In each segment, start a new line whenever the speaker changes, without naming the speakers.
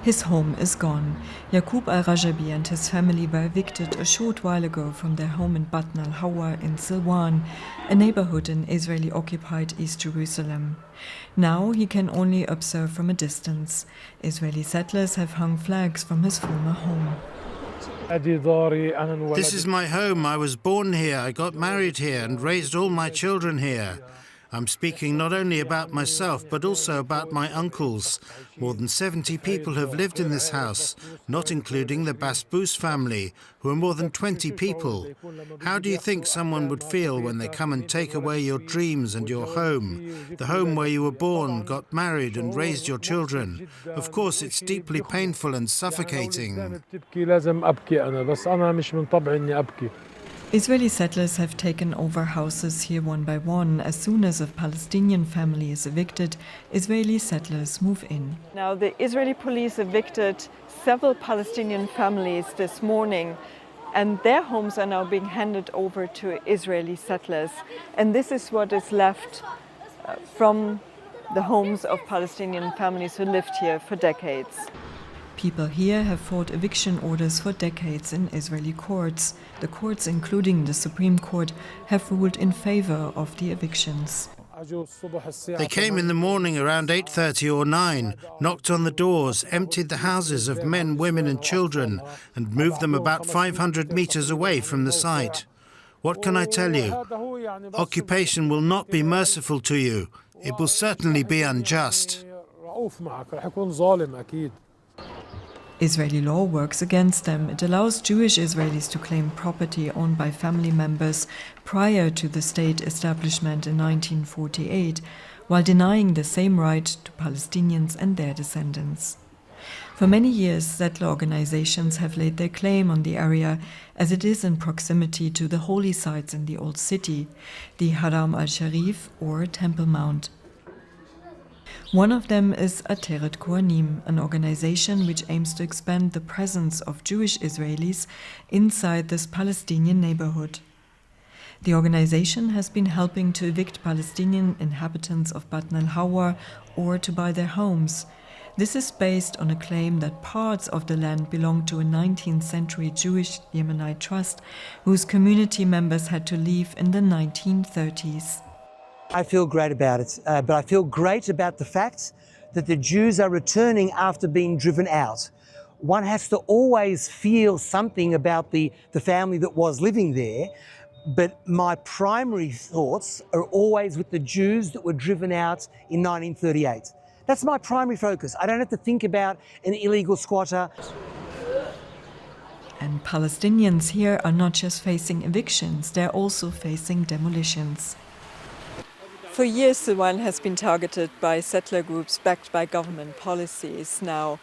His home is gone. Yaqub al-Rajabi and his family were evicted a short while ago from their home in Batn al-Hawa in Silwan, a neighbourhood in Israeli-occupied East Jerusalem. Now he can only observe from a distance. Israeli settlers have hung flags from his former home.
This is my home. I was born here, I got married here and raised all my children here. I'm speaking not only about myself, but also about my uncles. More than 70 people have lived in this house, not including the Basbous family, who are more than 20 people. How do you think someone would feel when they come and take away your dreams and your home, the home where you were born, got married and raised your children? Of course, it's deeply painful and suffocating.
Israeli settlers have taken over houses here one by one. As soon as a Palestinian family is evicted, Israeli settlers move in. Now, the Israeli police evicted several Palestinian families this morning, and their homes are now being handed over to Israeli settlers. And this is what is left from the homes of Palestinian families who lived here for decades. People here have fought eviction orders for decades in Israeli courts. The courts, including the Supreme Court, have ruled in favor of the evictions.
They came in the morning around 8:30 or 9, knocked on the doors, emptied the houses of men, women and children, and moved them about 500 meters away from the site. What can I tell you? Occupation will not be merciful to you. It will certainly be unjust.
Israeli law works against them. It allows Jewish Israelis to claim property owned by family members prior to the state establishment in 1948, while denying the same right to Palestinians and their descendants. For many years, settler organizations have laid their claim on the area, as it is in proximity to the holy sites in the Old City, the Haram al-Sharif or Temple Mount. One of them is Ateret Kohanim, an organization which aims to expand the presence of Jewish Israelis inside this Palestinian neighborhood. The organization has been helping to evict Palestinian inhabitants of Batn al-Hawa or to buy their homes. This is based on a claim that parts of the land belonged to a 19th century Jewish Yemenite trust whose community members had to leave in the 1930s.
I feel great about it, but I feel great about the fact that the Jews are returning after being driven out. One has to always feel something about the family that was living there, but my primary thoughts are always with the Jews that were driven out in 1938. That's my primary focus. I don't have to think about an illegal squatter.
And Palestinians here are not just facing evictions, they're also facing demolitions. For years, Silwan has been targeted by settler groups backed by government policies. Now,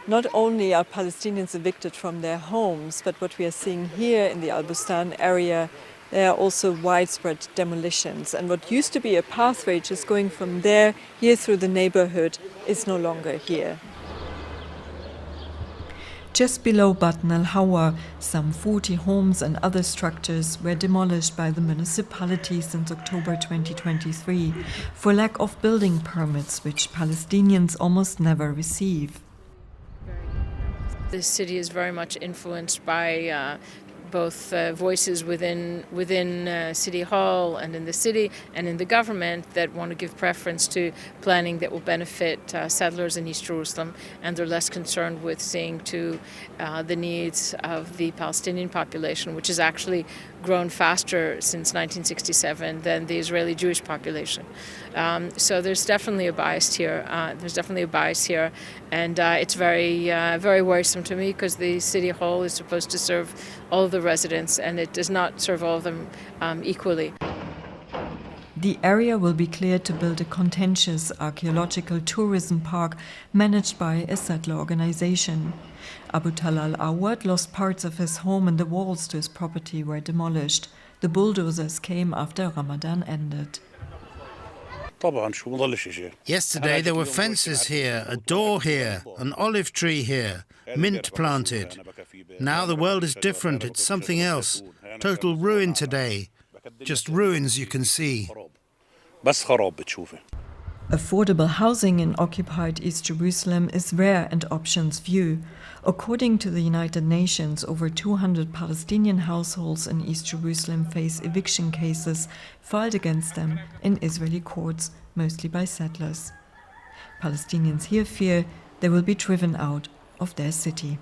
not only are Palestinians evicted from their homes, but what we are seeing here in the Al-Bustan area, there are also widespread demolitions. And what used to be a pathway just going from there, here through the neighborhood, is no longer here. Just below Batn al-Hawa, some 40 homes and other structures were demolished by the municipality since October 2023 for lack of building permits, which Palestinians almost never receive.
The city is very much influenced by both voices within City Hall and in the city and in the government that want to give preference to planning that will benefit settlers in East Jerusalem, and they're less concerned with seeing to the needs of the Palestinian population, which has actually grown faster since 1967 than the Israeli Jewish population. So there's definitely a bias here. And it's very worrisome to me because the City Hall is supposed to serve all of the residents, and it does not serve all of them equally.
The area will be cleared to build a contentious archaeological tourism park managed by a settler organization. Abu Talal Awad lost parts of his home and the walls to his property were demolished. The bulldozers came after Ramadan ended.
Yesterday there were fences here, a door here, an olive tree here, mint planted. Now the world is different, it's something else. Total ruin today. Just ruins you can see.
Affordable housing in occupied East Jerusalem is rare and options few. According to the United Nations, over 200 Palestinian households in East Jerusalem face eviction cases filed against them in Israeli courts, mostly by settlers. Palestinians here fear they will be driven out of their city.